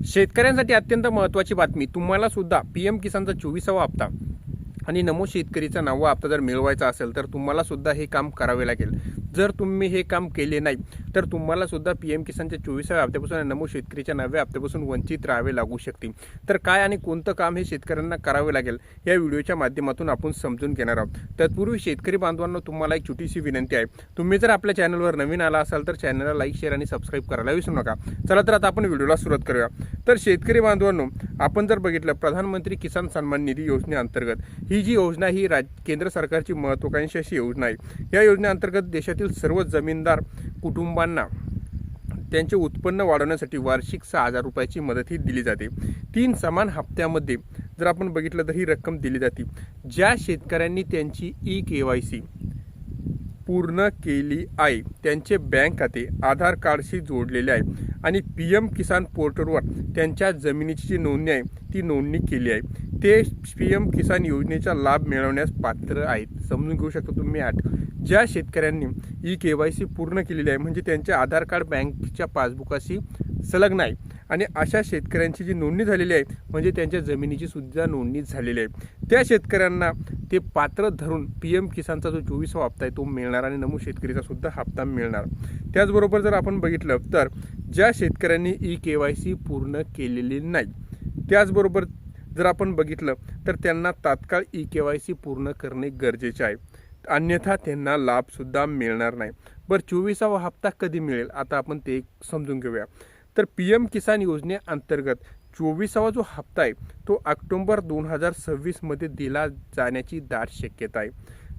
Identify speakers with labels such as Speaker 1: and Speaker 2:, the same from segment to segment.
Speaker 1: शेतकऱ्यांसाठी अत्यंत महत्त्वाची बातमी। तुम्हाला सुद्धा पीएम किसानचा 24वा हप्ता आणि नमो शेतकरीचा 9वा हप्ता जर मिळवायचा असेल तर तुम्हाला सुद्धा हे काम करावे लागेल। जर तुम्ही हे काम केले नाही तर तुम्हाला सुद्धा पीएम किसानच्या 24व्या हप्त्यापासून आणि नमो शेतकरीच्या 9व्या हप्त्यापासून वंचित राहावे लागू शकते। तर काय आणि कोणतं काम हे शेतकऱ्यांना करावे लागेल या व्हिडिओच्या माध्यमातून आपण समजून घेणार आहोत। तत्पूर्वी शेतकरी बांधवांनो, तुम्हाला एक छोटीशी विनंती आहे, तुम्ही जर आपल्या चॅनलवर नवीन आला असाल तर चॅनलला लाईक, शेअर आणि सबस्क्राईब करायला विसरू नका। चला तर आता आपण व्हिडिओला सुरुवात करूया। तर शेतकरी बांधवांनो, आपण जर बघितलं प्रधानमंत्री किसान सन्मान निधी योजनेअंतर्गत ही जी योजना ही केंद्र सरकारची महत्त्वाकांक्षी अशी योजना आहे। या योजनेअंतर्गत देशातील सर्व जमीनदार कुटुंबांना त्यांचे उत्पन्न वाढवण्यासाठी वार्षिक 6,000 रुपयाची मदत ही दिली जाते। 3 समान हप्त्यामध्ये जर आपण बघितलं तर ही रक्कम दिली जाते। ज्या शेतकऱ्यांनी त्यांची ई-केवायसी पूर्ण केली आहे, त्यांचे बँक खाते आधार कार्डशी जोडलेले आहे आणि पीएम किसान पोर्टलवर त्यांच्या जमिनीची जी नोंदणी आहे ती नोंदणी केली आहे, ते पीएम किसान योजनेचा लाभ मिळवण्यास पात्र आहेत। समजून घेऊ शकता तुम्ही। ज्या शेतकऱ्यांनी ई-केवायसी पूर्ण केलेली आहे म्हणजे त्यांचे आधार कार्ड बँकेच्या पासबुकाशी संलग्न आहे आणि अशा शेतकऱ्यांची जी नोंदणी झालेली आहे म्हणजे त्यांच्या जमिनीची सुद्धा नोंदणी झालेली आहे, त्या शेतकऱ्यांना ते पात्र धरून पीएम किसानचा जो 24वा हप्ता आहे तो मिळणार आणि नमो शेतकरीचा सुद्धा हप्ता मिळणार। त्याचबरोबर जर आपण बघितलं तर ज्या शेतकऱ्यांनी ई-केवायसी पूर्ण केलेली नाही, त्याचबरोबर जर आपण बघितलं तर त्यांना तात्काळ ई-केवायसी पूर्ण करणे गरजेचे आहे, अन्यथा त्यांना लाभ सुद्धा मिळणार नाही। बरं, 24वा हप्ता कधी मिळेल आता आपण ते समजून घेऊया। तर पीएम किसान योजनेअंतर्गत 24वा जो हप्ता आहे तो ऑक्टोबर 2026 मध्ये दिला जाण्याची दाट शक्यता आहे।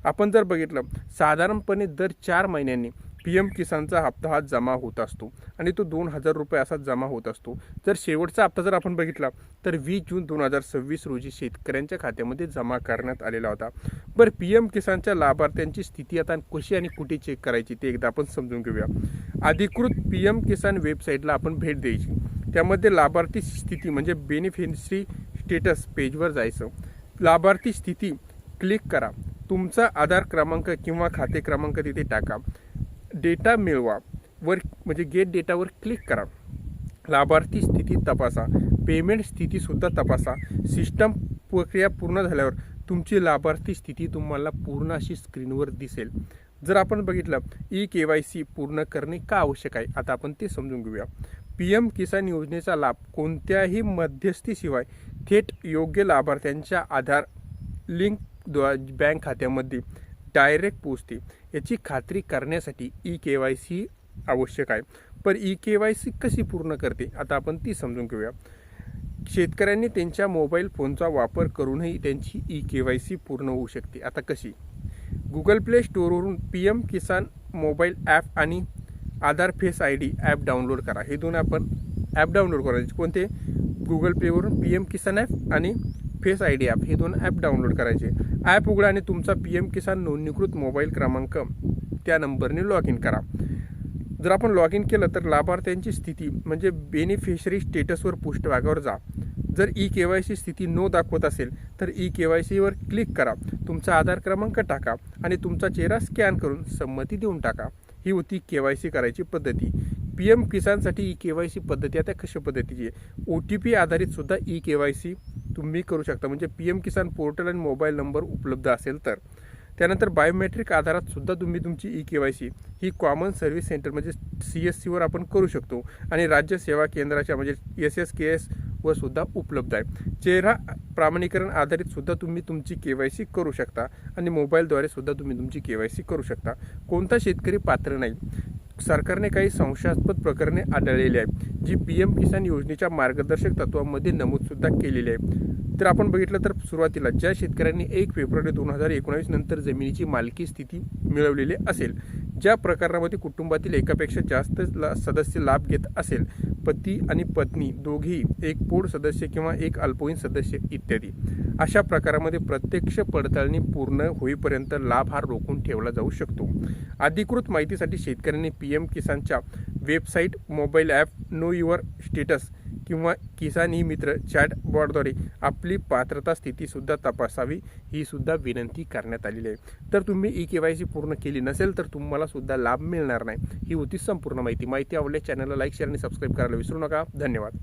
Speaker 1: आपण जर बघितलं साधारणपणे दर 4 महिन्यांनी पीएम किसानचा हप्ता हा जमा होत असतो आणि तो 2,000 रुपये असा जमा होत असतो। जर शेवटचा हप्ता जर आपण बघितला तर 20 जून 2026 रोजी शेतकऱ्यांच्या खात्यामध्ये जमा करण्यात आलेला होता। बरं, पीएम किसानच्या लाभार्थ्यांची स्थिती आता कशी आणि कुठे चेक करायची ते एकदा आपण समजून घेऊया। अधिकृत पीएम किसान वेबसाईटला आपण भेट द्यायची, त्यामध्ये लाभार्थी स्थिती म्हणजे बेनिफिशरी स्टेटस पेजवर जायचं, लाभार्थी स्थिती क्लिक करा, तुमचा आधार क्रमांक किंवा खाते क्रमांक तिथे टाका, डेटा मिळवा वर म्हणजे गेट डेटावर क्लिक करा, लाभार्थी स्थिती तपासा, पेमेंट स्थिती सुद्धा तपासा। सिस्टम प्रक्रिया पूर्ण झाल्यावर तुमची लाभार्थी स्थिती तुम्हाला पूर्ण अशी स्क्रीनवर दिसेल। जर आपण बघितलं ई-केवायसी पूर्ण करणे का आवश्यक आहे आता आपण ते समजून घेऊया। पीएम किसान योजनेचा लाभ कोणत्याही मध्यस्थीशिवाय थेट योग्य लाभार्थ्यांच्या आधार लिंक बँक खात्यामध्ये डायरेक्ट पोहोचते, याची खात्री करण्यासाठी ई-केवायसी आवश्यक आहे। पण ई-केवायसी कशी पूर्ण करते आता आपण ती समजून घेऊया। शेतकऱ्यांनी त्यांच्या मोबाईल फोनचा वापर करूनही त्यांची ई-केवायसी पूर्ण होऊ शकते। आता कशी? गुगल प्ले स्टोअरवरून पीएम किसान मोबाईल ॲप आणि आधार फेस ID ॲप डाउनलोड करा। हे दोन आपण ॲप डाउनलोड करायचे। कोणते? गुगल प्लेवरून पीएम किसान ॲप आणि फेस ID ॲप, हे दोन ॲप डाउनलोड करायचे। ॲप उघडा आणि तुमचा पीएम किसान नोंदणीकृत मोबाईल क्रमांक त्या नंबरने लॉग इन करा। जर आपण लॉग इन केलं तर लाभार्थ्यांची स्थिती म्हणजे बेनिफिशरी स्टेटसवर पृष्ठभागावर जा। जर ई-केवायसी स्थिती नो दाखवत असेल तर ई-केवायसीवर क्लिक करा, तुमचा आधार क्रमांक टाका आणि तुमचा चेहरा स्कॅन करून संमती देऊन टाका। ही होती केवायसी करायची पद्धती। पीएम किसानसाठी ई-केवायसी पद्धती आता कशा पद्धतीची आहे? OTP आधारित सुद्धा ई-केवायसी तुम्ही करू शकता, म्हणजे पीएम किसान पोर्टल आणि मोबाईल नंबर उपलब्ध असेल तर। त्यानंतर बायोमेट्रिक आधारात सुद्धा तुम्ही तुमची ई-केवायसी ही कॉमन सर्व्हिस सेंटर म्हणजे CSCवर आपण करू शकतो आणि राज्य सेवा केंद्राच्या म्हणजे SSKS वर सुद्धा उपलब्ध आहे। चेहरा प्रमाणीकरण आधारित सुद्धा तुम्ही तुमची केवायसी करू शकता आणि मोबाईलद्वारे सुद्धा तुम्ही तुमची केवायसी करू शकता। कोणता शेतकरी पात्र नाही? सरकारने काही संशयास्पद प्रकरणे आढळलेली आहेत जी पीएम किसान योजनेच्या मार्गदर्शक तत्वांमध्ये नमूद सुद्धा केलेली आहे। तर आपण बघितलं तर सुरुवातीला ज्या शेतकऱ्यांनी 1 फेब्रुवारी 2019 नंतर जमिनीची मालकी स्थिती मिळवलेली असेल, ज्या प्रकरणामध्ये कुटुंबातील एकापेक्षा जास्त सदस्य लाभ घेत असेल, पती आणि पत्नी दोघेही, एक पोट सदस्य किंवा एक अल्पवयीन सदस्य इत्यादी, अशा प्रकारामध्ये प्रत्यक्ष पडताळणी पूर्ण होईपर्यंत लाभ हा रोखून ठेवला जाऊ शकतो। अधिकृत माहितीसाठी शेतकऱ्यांनी पीएम किसानच्या website, mobile app, know your status किंवा किसान ई मित्र चॅटबॉटद्वारे आपली पात्रता स्थिती सुद्धा तपासावी, ही सुद्धा विनंती करण्यात आलेली आहे। तर तुम्ही ई-केवायसी पूर्ण केली नसेल तर तुम्हाला सुद्धा लाभ मिळणार नाही। ही होती संपूर्ण माहिती आवडल्यास चॅनलला लाईक, शेअर आणि सबस्क्राईब करायला विसरू नका। धन्यवाद।